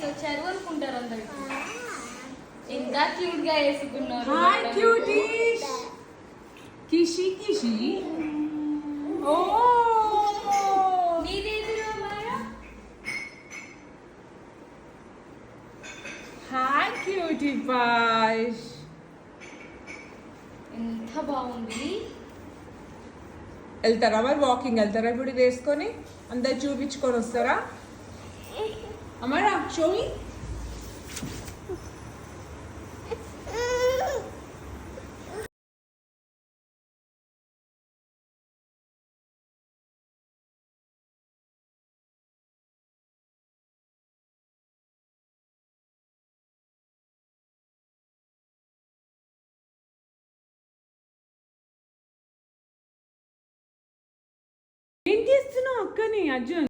వచ్చారు అనుకుంటారు అందరు. ఇంకా క్యూట్ గా వేసుకున్నారు. హాయ్ క్యూటీష్. కిషి కిషి. ఓ నీదేదిరా మాయా? Hi cutie boys. ఎంత బాగుంది. వెళ్తారా మరి వాకింగ్ వెళ్తారా ఇప్పుడు ఇది వేసుకొని అందరు చూపించుకొని వస్తారా? అమ్మారా షోయి ఏం చేస్తున్నావు అక్కని అర్జున్?